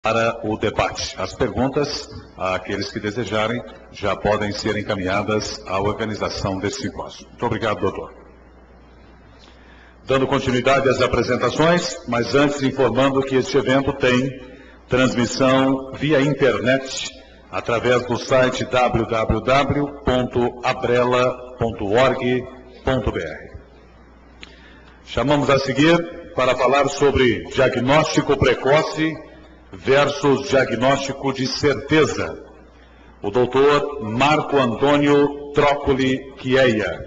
Para o debate. As perguntas, àqueles que desejarem, já podem ser encaminhadas à organização desse simpósio. Muito obrigado, doutor. Dando continuidade às apresentações, mas antes informando que este evento tem transmissão via internet através do site www.abrela.org.br. Chamamos a seguir para falar sobre diagnóstico precoce versus diagnóstico de certeza, o doutor Marco Antônio Trócoli Chieia.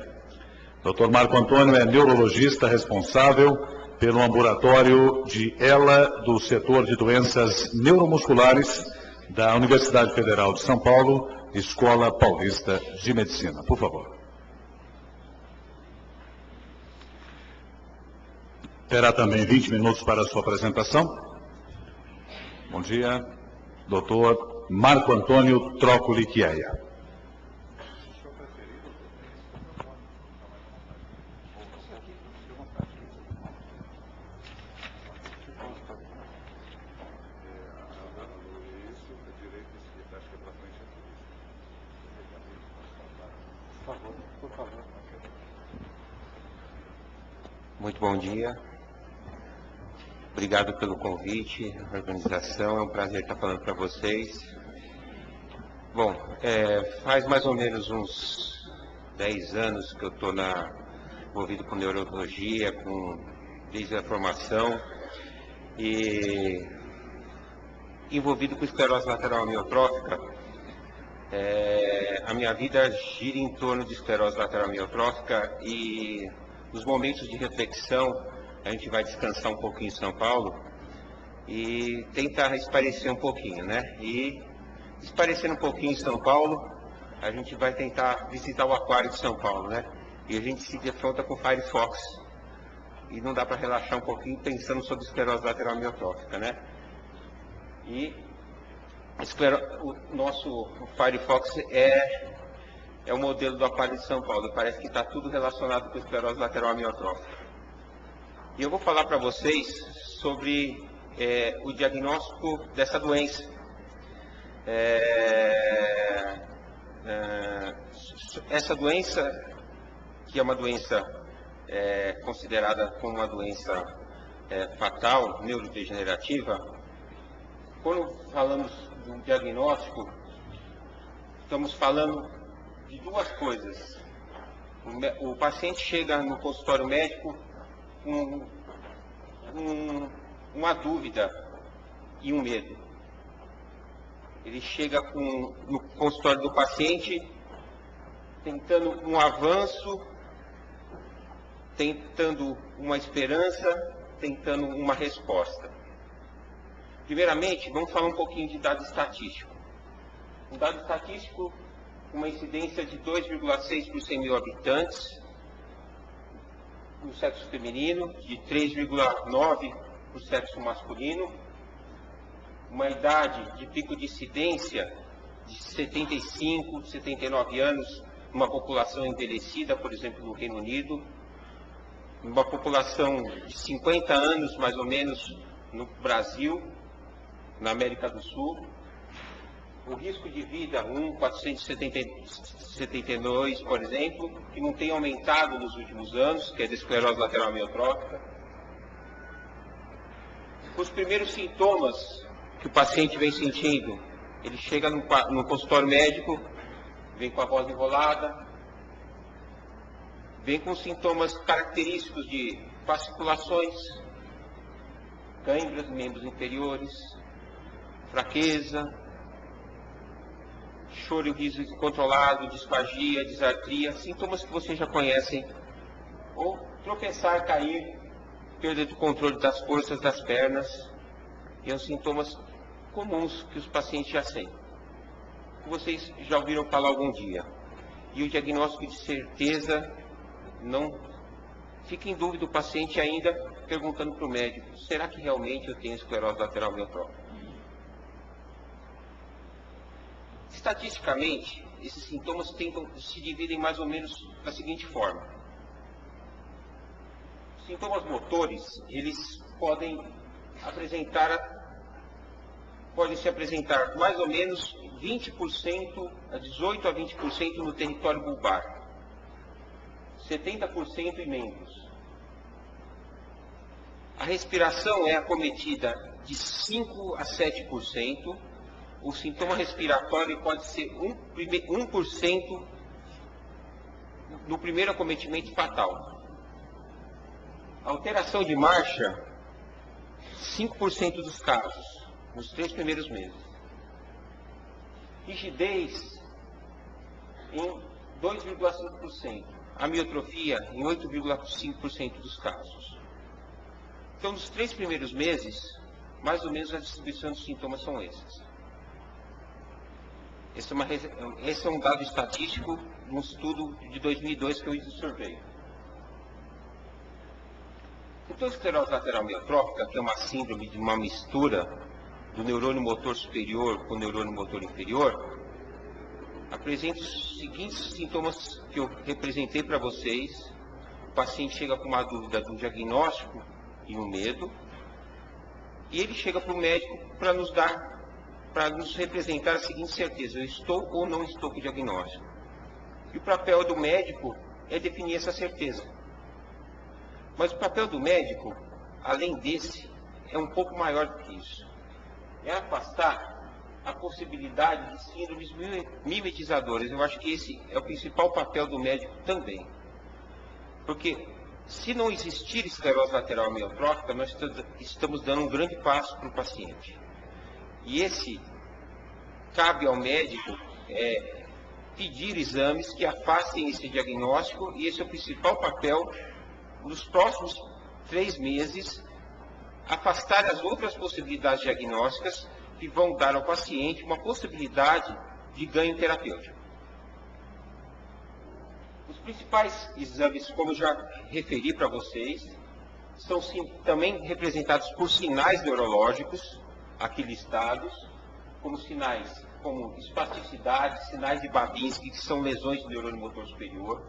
Doutor Marco Antônio é neurologista responsável pelo ambulatório de ELA do setor de doenças neuromusculares da Universidade Federal de São Paulo, Escola Paulista de Medicina. Por favor. Terá também 20 minutos para a sua apresentação. Bom dia, doutor Marco Antônio Trócoli Chieia. Muito bom dia. Obrigado pelo convite, organização, é um prazer estar falando para vocês. Bom, faz mais ou menos uns 10 anos que eu estou envolvido com neurologia, desde a formação, e envolvido com esclerose lateral amiotrófica. A minha vida gira em torno de esclerose lateral amiotrófica e nos momentos de reflexão, a gente vai descansar um pouquinho em São Paulo e tentar esparecer um pouquinho, né? E esparecendo um pouquinho em São Paulo, a gente vai tentar visitar o aquário de São Paulo, né? E a gente se defronta com Firefox. E não dá para relaxar um pouquinho pensando sobre esclerose lateral amiotrófica, né? E o nosso Firefox é o modelo do aquário de São Paulo. Parece que está tudo relacionado com esclerose lateral amiotrófica. E eu vou falar para vocês sobre o diagnóstico dessa doença. Essa doença, que é uma doença considerada como uma doença fatal, neurodegenerativa, quando falamos de um diagnóstico, estamos falando de duas coisas. O paciente chega no consultório médico uma dúvida e um medo. Ele chega no consultório do paciente tentando um avanço, tentando uma esperança, tentando uma resposta. Primeiramente, vamos falar um pouquinho de dado estatístico. Um dado estatístico, uma incidência de 2,6 por 100 mil habitantes, no sexo feminino, de 3,9 para o sexo masculino, uma idade de pico de incidência de 75, 79 anos, numa população envelhecida, por exemplo, no Reino Unido, uma população de 50 anos, mais ou menos, no Brasil, na América do Sul, o risco de vida 472, por exemplo, que não tem aumentado nos últimos anos, que é da esclerose lateral amiotrófica. Os primeiros sintomas que o paciente vem sentindo, ele chega no consultório médico, vem com a voz enrolada, vem com sintomas característicos de fasciculações, câimbras, membros inferiores, fraqueza, choro e riso incontrolado, disfagia, disartria, sintomas que vocês já conhecem, ou tropeçar, cair, perda do controle das forças das pernas, e são sintomas comuns que os pacientes já têm, que vocês já ouviram falar algum dia. E o diagnóstico de certeza, não fica em dúvida o paciente ainda perguntando para o médico, será que realmente eu tenho esclerose lateral amiotrófica? Estatisticamente, esses sintomas se dividem mais ou menos da seguinte forma. Os sintomas motores, eles podem apresentar podem se apresentar mais ou menos 20%, a 18% a 20% no território bulbar, 70% em membros. A respiração é acometida de 5% a 7%. O sintoma respiratório pode ser 1% no primeiro acometimento fatal. Alteração de marcha, 5% dos casos, nos 3 primeiros meses. Rigidez, em 2,5%. Amiotrofia, em 8,5% dos casos. Então, nos 3 primeiros meses, mais ou menos a distribuição dos sintomas são esses. Esse é um dado estatístico de um estudo de 2002 que eu observei. Então, a esclerose lateral amiotrófica, que é uma síndrome de uma mistura do neurônio motor superior com o neurônio motor inferior, apresenta os seguintes sintomas que eu representei para vocês. O paciente chega com uma dúvida do diagnóstico e um medo, e ele chega para o médico para nos representar a seguinte certeza: eu estou ou não estou com o diagnóstico. E o papel do médico é definir essa certeza. Mas o papel do médico, além desse, é um pouco maior do que isso. É afastar a possibilidade de síndromes mimetizadoras. Eu acho que esse é o principal papel do médico também. Porque se não existir esclerose lateral amiotrófica, nós estamos dando um grande passo para o paciente. E esse cabe ao médico pedir exames que afastem esse diagnóstico, e esse é o principal papel nos próximos 3 meses, afastar as outras possibilidades diagnósticas que vão dar ao paciente uma possibilidade de ganho terapêutico. Os principais exames, como eu já referi para vocês, são também representados por sinais neurológicos, aqui listados, como sinais como espasticidade, sinais de Babinski, que são lesões do neurônio motor superior,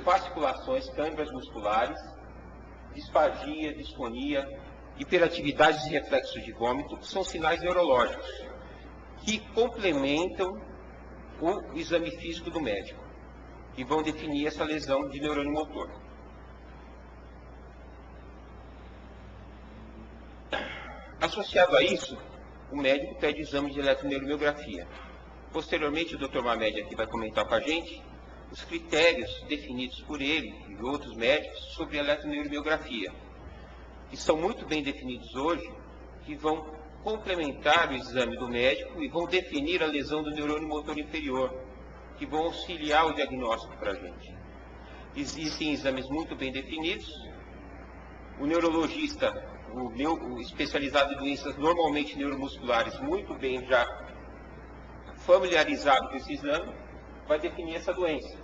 fasciculações, câimbras musculares, disfagia, disfonia, hiperatividade e reflexo de vômito, que são sinais neurológicos, que complementam o exame físico do médico e vão definir essa lesão de neurônio motor. Associado a isso, o médico pede exame de eletroneuromiografia. Posteriormente, o Dr. Mamed aqui vai comentar com a gente os critérios definidos por ele e outros médicos sobre a eletroneuromiografia, que são muito bem definidos hoje, que vão complementar o exame do médico e vão definir a lesão do neurônio motor inferior, que vão auxiliar o diagnóstico para a gente. Existem exames muito bem definidos. O neurologista, o especializado em doenças normalmente neuromusculares, muito bem já familiarizado com esse exame, vai definir essa doença.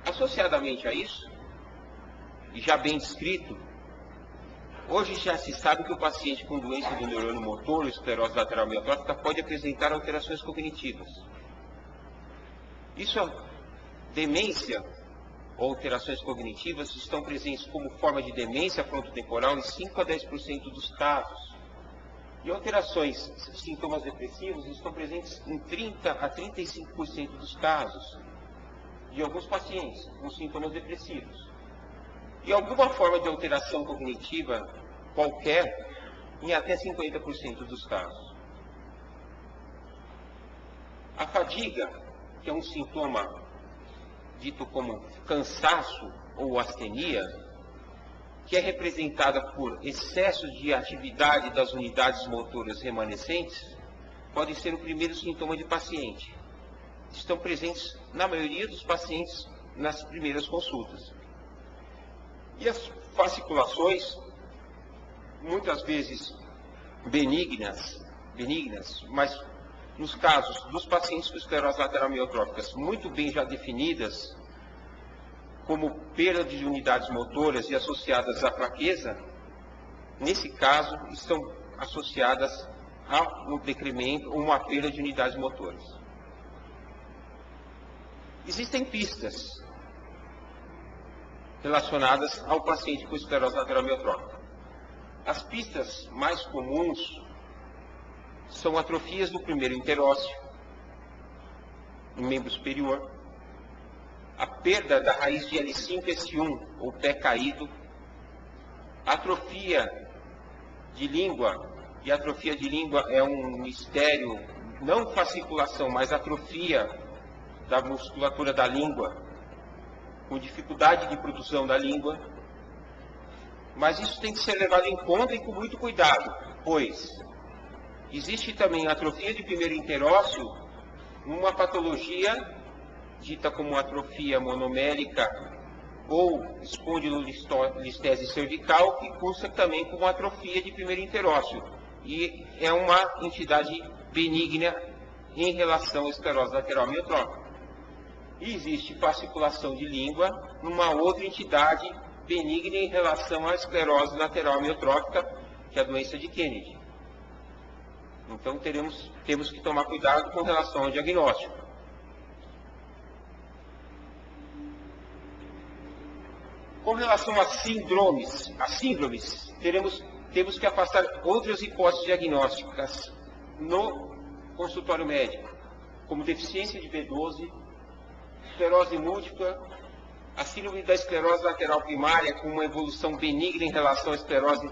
Associadamente a isso, e já bem descrito, hoje já se sabe que o paciente com doença do neurônio motor, ou esclerose lateral amiotrófica, pode apresentar alterações cognitivas. Isso, demência ou alterações cognitivas estão presentes como forma de demência frontotemporal em 5 a 10% dos casos. E alterações, sintomas depressivos, estão presentes em 30 a 35% dos casos de alguns pacientes com sintomas depressivos. E alguma forma de alteração cognitiva qualquer em até 50% dos casos. A fadiga, que é um sintoma dito como cansaço ou astenia, que é representada por excesso de atividade das unidades motoras remanescentes, pode ser o primeiro sintoma de paciente. Estão presentes na maioria dos pacientes nas primeiras consultas. E as fasciculações, muitas vezes benignas, mas nos casos dos pacientes com esclerose lateral amiotróficas muito bem já definidas, como perda de unidades motoras e associadas à fraqueza, nesse caso estão associadas a um decremento ou uma perda de unidades motoras. Existem pistas relacionadas ao paciente com esclerose lateral amiotrófica. As pistas mais comuns são atrofias do primeiro interósseo, no membro superior, a perda da raiz de L5-S1, ou pé caído, atrofia de língua, e atrofia de língua é um mistério, não fasciculação, mas atrofia da musculatura da língua, com dificuldade de produção da língua. Mas isso tem que ser levado em conta e com muito cuidado, pois existe também a atrofia de primeiro interósseo, uma patologia dita como atrofia monomérica ou espondilolistese cervical, que cursa também como atrofia de primeiro interósseo, e é uma entidade benigna em relação à esclerose lateral amiotrófica. E existe fasciculação de língua numa outra entidade benigna em relação à esclerose lateral amiotrófica, que é a doença de Kennedy. Então temos que tomar cuidado com relação ao diagnóstico. Com relação às síndromes, temos que afastar outras hipóteses diagnósticas no consultório médico, como deficiência de B12, esclerose múltipla, a síndrome da esclerose lateral primária com uma evolução benigna em relação à esclerose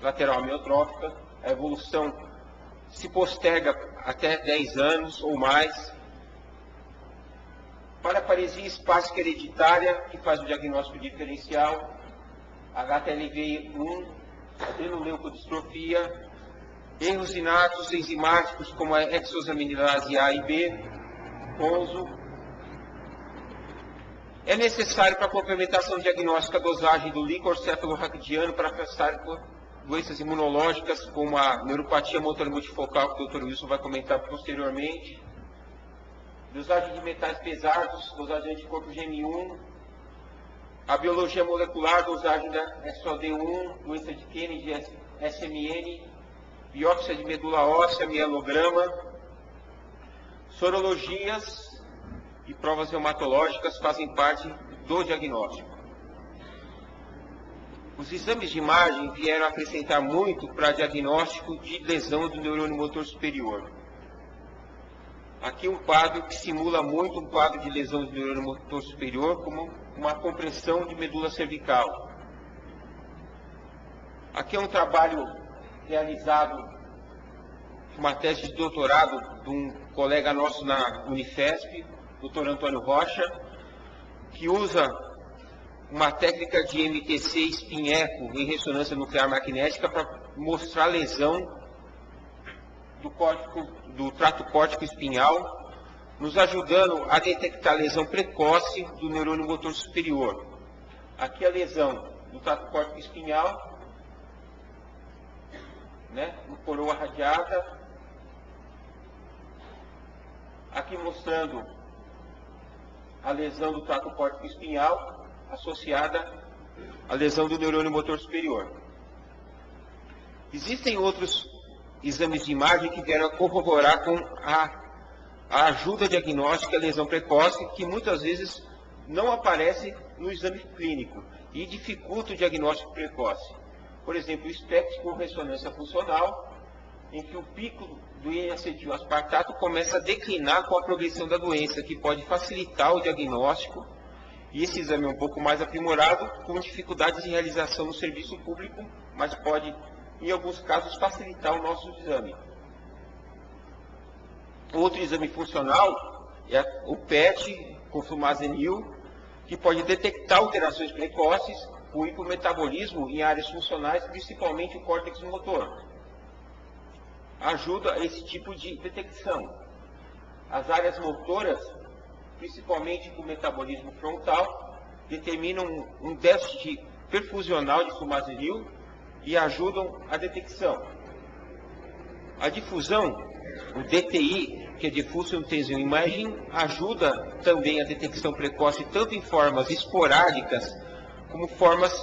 lateral amiotrófica, a evolução se posterga até 10 anos ou mais. Paraparesia espástica hereditária, que faz o diagnóstico diferencial, HTLV1, adrenoleucodistrofia, erros inatos enzimáticos como a hexosaminilase A e B, CONSO. É necessário para a complementação diagnóstica a dosagem do líquor cefalorraquidiano para afastar doenças imunológicas como a neuropatia motora multifocal, que o Dr. Wilson vai comentar posteriormente. Dosagem de metais pesados, dosagem de anticorpo GM1, a biologia molecular, dosagem da SOD1, doença de Kennedy, SMN, biópsia de medula óssea, mielograma, sorologias e provas reumatológicas fazem parte do diagnóstico. Os exames de imagem vieram acrescentar muito para diagnóstico de lesão do neurônio motor superior. Aqui um quadro que simula muito um quadro de lesão do neurônio motor superior, como uma compressão de medula cervical. Aqui é um trabalho realizado, uma tese de doutorado de um colega nosso na Unifesp, Dr. Antônio Rocha, que usa uma técnica de MTC espinheco em ressonância nuclear magnética para mostrar a lesão do trato córtico espinhal, nos ajudando a detectar a lesão precoce do neurônio motor superior. Aqui a lesão do trato córtico espinhal, em coroa radiada. Aqui mostrando a lesão do trato córtico espinhal associada à lesão do neurônio motor superior. Existem outros exames de imagem que vieram corroborar com a ajuda diagnóstica à lesão precoce, que muitas vezes não aparece no exame clínico e dificulta o diagnóstico precoce. Por exemplo, o espectro com ressonância funcional, em que o pico do N-acetil-aspartato começa a declinar com a progressão da doença, que pode facilitar o diagnóstico, e esse exame é um pouco mais aprimorado, com dificuldades de realização no serviço público, mas pode, em alguns casos, facilitar o nosso exame. Outro exame funcional é o PET com flumazenil, que pode detectar alterações precoces, o hipometabolismo em áreas funcionais, principalmente o córtex motor. Ajuda a esse tipo de detecção. As áreas motoras, principalmente o metabolismo frontal, determinam um déficit perfusional de flumazenil e ajudam a detecção. A difusão, o DTI, que é Diffusion Tensor Imaging, ajuda também a detecção precoce, tanto em formas esporádicas como formas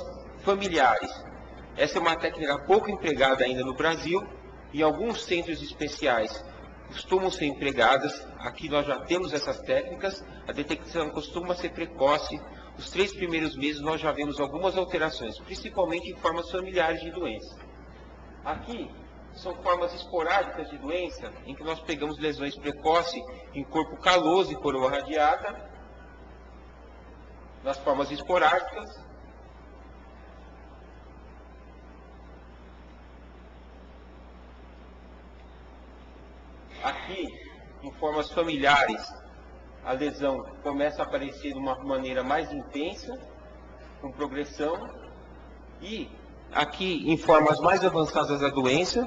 familiares. Essa é uma técnica pouco empregada ainda no Brasil, e alguns centros especiais costumam ser empregadas. Aqui nós já temos essas técnicas, a detecção costuma ser precoce. Os 3 primeiros meses nós já vemos algumas alterações, principalmente em formas familiares de doença. Aqui são formas esporádicas de doença, em que nós pegamos lesões precoces em corpo caloso e coroa radiata, nas formas esporádicas. Aqui, em formas familiares, a lesão começa a aparecer de uma maneira mais intensa, com progressão, e aqui, em formas mais avançadas da doença,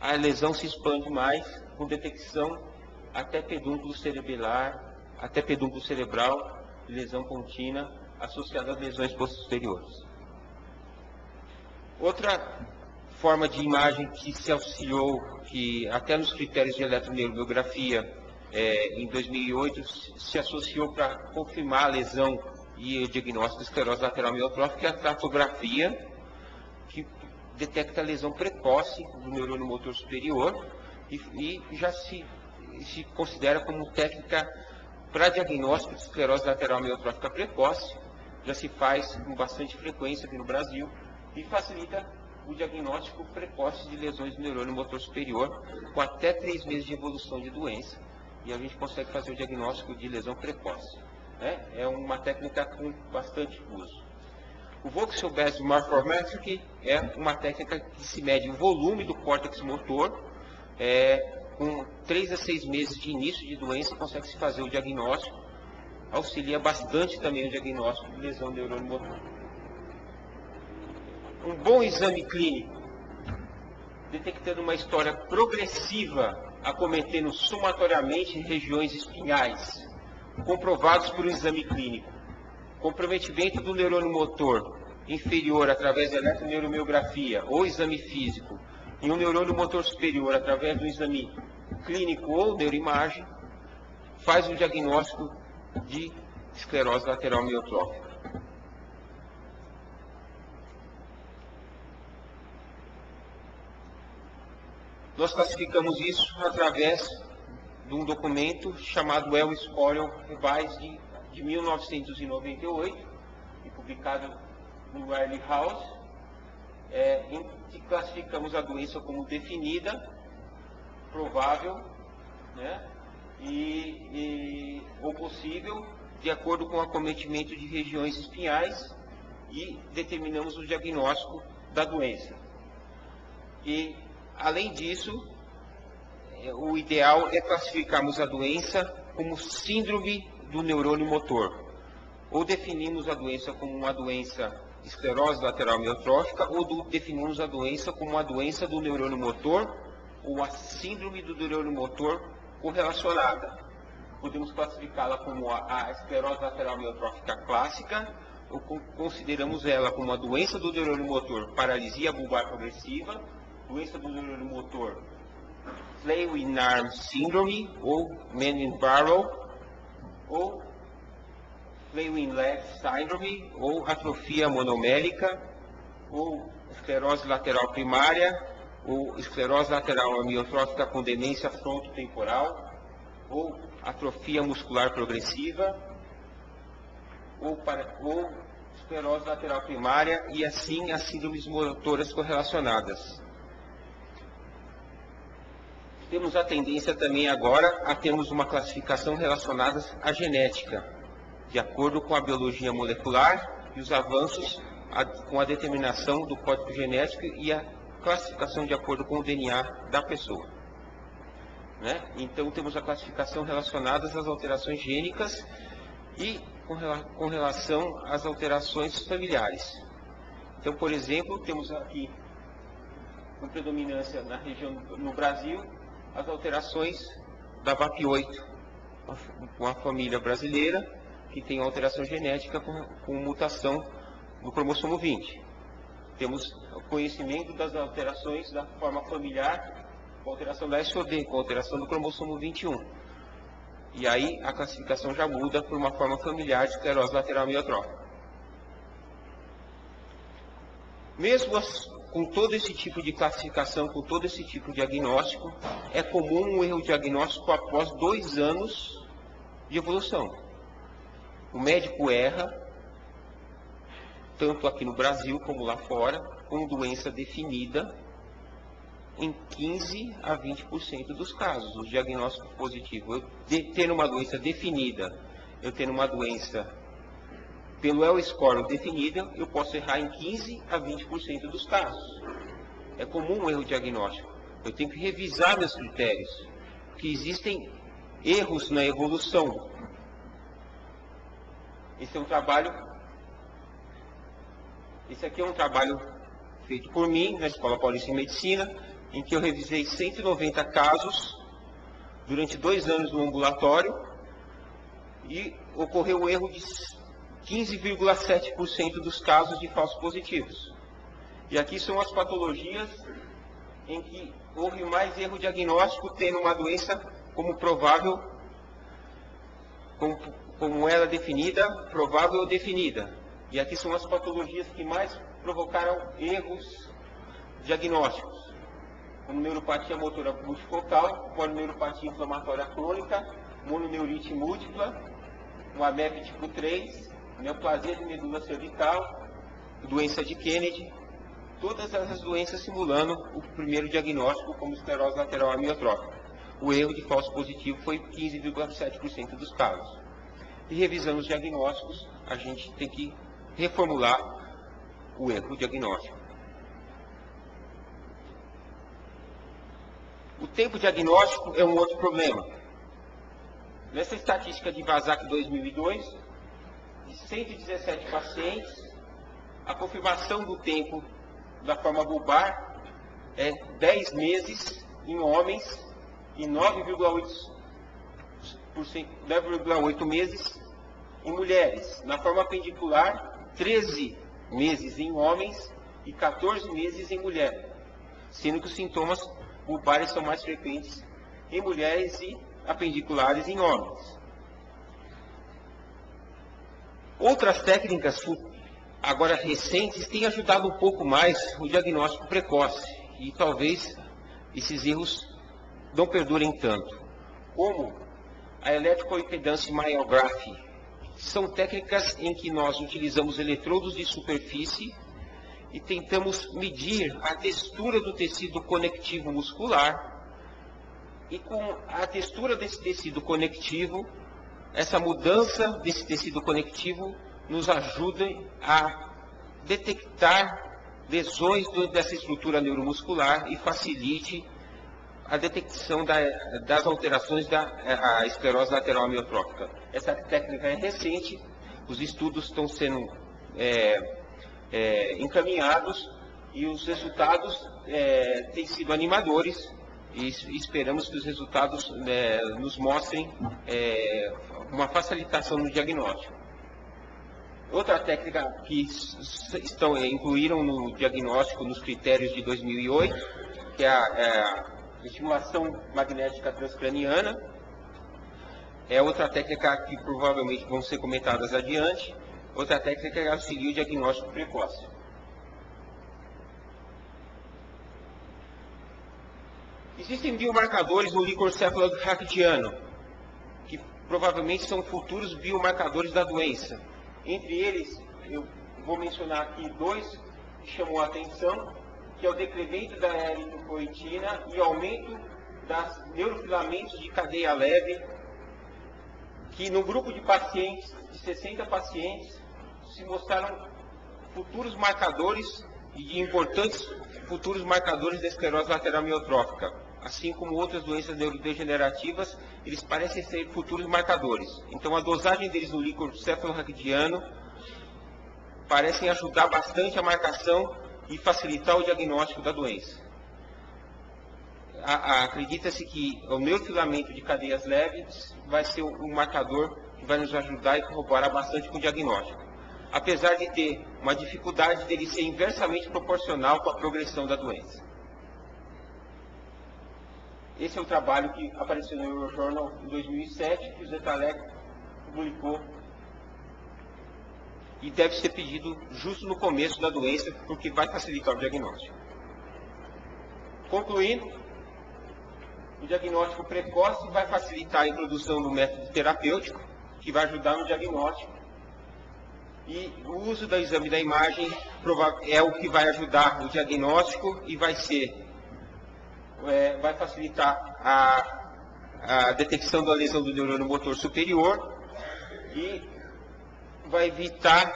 a lesão se expande mais, com detecção até pedúnculo cerebelar, até pedúnculo cerebral, lesão contínua, associada a lesões posteriores. Outra forma de imagem que se auxiliou, que até nos critérios de eletroneurobiografia, em 2008, se associou para confirmar a lesão e o diagnóstico de esclerose lateral amiotrófica, é a tractografia, que detecta a lesão precoce do neurônio motor superior e já se considera como técnica para diagnóstico de esclerose lateral amiotrófica precoce. Já se faz com bastante frequência aqui no Brasil e facilita o diagnóstico precoce de lesões do neurônio motor superior, com até 3 meses de evolução de doença, e a gente consegue fazer o diagnóstico de lesão precoce. É uma técnica com bastante uso. O Voxel-Based Morphometric é uma técnica que se mede o volume do córtex motor, com 3 a 6 meses de início de doença, consegue-se fazer o diagnóstico, auxilia bastante também o diagnóstico de lesão do neurônio motor. Um bom exame clínico, detectando uma história progressiva, acometendo sumatoriamente regiões espinhais, comprovados por um exame clínico. Comprometimento do neurônio motor inferior através da eletroneuromiografia ou exame físico, e um neurônio motor superior através do exame clínico ou neuroimagem, faz o diagnóstico de esclerose lateral amiotrófica. Nós classificamos isso através de um documento chamado Ellsworth Revised de 1998, e publicado no Wiley House, em que classificamos a doença como definida, provável, ou possível, de acordo com o acometimento de regiões espinhais, e determinamos o diagnóstico da doença. E, além disso, o ideal é classificarmos a doença como síndrome do neurônio motor. Ou definimos a doença como uma doença esclerose lateral amiotrófica, ou definimos a doença como uma doença do neurônio motor, ou a síndrome do neurônio motor correlacionada. Podemos classificá-la como a esclerose lateral amiotrófica clássica, ou consideramos ela como uma doença do neurônio motor, paralisia bulbar progressiva, doença do neurônio motor, Flail-Arm Syndrome, ou Man-in-Barrow, ou Flail-Leg Syndrome, ou atrofia monomérica, ou esclerose lateral primária, ou esclerose lateral amiotrófica com demência frontotemporal, ou atrofia muscular progressiva, ou esclerose lateral primária, e assim as síndromes motoras correlacionadas. Temos a tendência também agora a termos uma classificação relacionada à genética, de acordo com a biologia molecular e os avanços com a determinação do código genético e a classificação de acordo com o DNA da pessoa. Então temos a classificação relacionada às alterações gênicas e com relação às alterações familiares. Então, por exemplo, temos aqui com predominância na região no Brasil as alterações da VAP8, uma família brasileira que tem alteração genética com mutação no cromossomo 20. Temos o conhecimento das alterações da forma familiar, com alteração da SOD, com alteração do cromossomo 21. E aí a classificação já muda por uma forma familiar de esclerose lateral amiotrófica. Mesmo com todo esse tipo de classificação, com todo esse tipo de diagnóstico, é comum um erro diagnóstico após 2 anos de evolução. O médico erra, tanto aqui no Brasil como lá fora, com doença definida em 15 a 20% dos casos, o diagnóstico positivo. Eu tendo uma doença definida, eu tendo uma doença pelo ELScore definida, eu posso errar em 15 a 20% dos casos. É comum um erro diagnóstico. Eu tenho que revisar meus critérios, porque existem erros na evolução. Esse aqui é um trabalho feito por mim na Escola Paulista de Medicina, em que eu revisei 190 casos durante 2 anos no ambulatório e ocorreu o erro de 15,7% dos casos de falsos positivos. E aqui são as patologias em que houve mais erro diagnóstico, tendo uma doença como provável, como ela definida, provável ou definida. E aqui são as patologias que mais provocaram erros diagnósticos, como neuropatia motora multifocal, polineuropatia inflamatória crônica, mononeurite múltipla, um AMEP tipo 3, neoplasia de medula cervical, doença de Kennedy, todas essas doenças simulando o primeiro diagnóstico como esclerose lateral amiotrófica. O erro de falso positivo foi 15,7% dos casos. E revisando os diagnósticos, a gente tem que reformular o erro diagnóstico. O tempo diagnóstico é um outro problema. Nessa estatística de Vazac 2002, de 117 pacientes, a confirmação do tempo da forma bulbar é 10 meses em homens e 9,8 meses em mulheres. Na forma pendicular, 13 meses em homens e 14 meses em mulheres, sendo que os sintomas bulbares são mais frequentes em mulheres e apendiculares em homens. Outras técnicas, agora recentes, têm ajudado um pouco mais o diagnóstico precoce e talvez esses erros não perdurem tanto, como a eletroimpedance myography. São técnicas em que nós utilizamos eletrodos de superfície e tentamos medir a textura do tecido conectivo muscular, e com a textura desse tecido conectivo, essa mudança desse tecido conectivo nos ajuda a detectar lesões dessa estrutura neuromuscular e facilite a detecção das alterações da esclerose lateral amiotrófica. Essa técnica é recente, os estudos estão sendo encaminhados e os resultados têm sido animadores e esperamos que os resultados nos mostrem uma facilitação no diagnóstico. Outra técnica que incluíram no diagnóstico nos critérios de 2008, que é a estimulação magnética transcraniana, é outra técnica que provavelmente vão ser comentadas adiante. Outra técnica que auxilia o diagnóstico precoce. Existem biomarcadores no líquor cefalorraquidiano, que provavelmente são futuros biomarcadores da doença. Entre eles, eu vou mencionar aqui 2 que chamam a atenção, que é o decremento da eritropoetina e aumento das neurofilamentos de cadeia leve, que no grupo de pacientes, de 60 pacientes, se mostraram futuros marcadores e importantes futuros marcadores da esclerose lateral amiotrófica. Assim como outras doenças neurodegenerativas, eles parecem ser futuros marcadores. Então a dosagem deles no líquor cefalorraquidiano parecem ajudar bastante a marcação e facilitar o diagnóstico da doença. Acredita-se que o neurofilamento de cadeias leves vai ser um marcador que vai nos ajudar e corroborar bastante com o diagnóstico, apesar de ter uma dificuldade dele ser inversamente proporcional com a progressão da doença. Esse é o trabalho que apareceu no Eurojournal em 2007, que o Zetalec publicou, e deve ser pedido justo no começo da doença, porque vai facilitar o diagnóstico. Concluindo, o diagnóstico precoce vai facilitar a introdução do método terapêutico, que vai ajudar no diagnóstico. E o uso do exame da imagem é o que vai ajudar o diagnóstico e vai facilitar a detecção da lesão do neurônio motor superior e vai evitar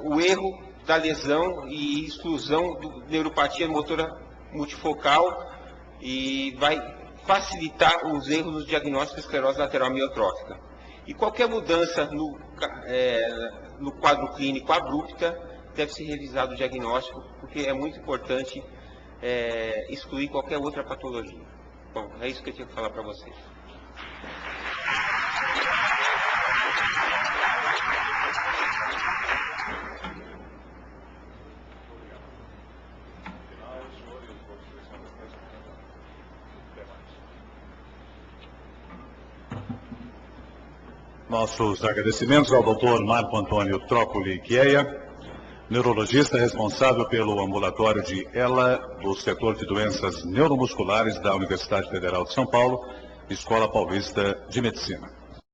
o erro da lesão e exclusão da neuropatia motora multifocal e vai facilitar os erros nos diagnósticos de esclerose lateral amiotrófica. E qualquer mudança no quadro clínico abrupta deve ser revisado o diagnóstico, porque é muito importante excluir qualquer outra patologia. Bom, é isso que eu tinha que falar para vocês. Nossos agradecimentos ao Dr. Marco Antônio Trócoli Chiea, neurologista responsável pelo ambulatório de ELA do setor de doenças neuromusculares da Universidade Federal de São Paulo, Escola Paulista de Medicina.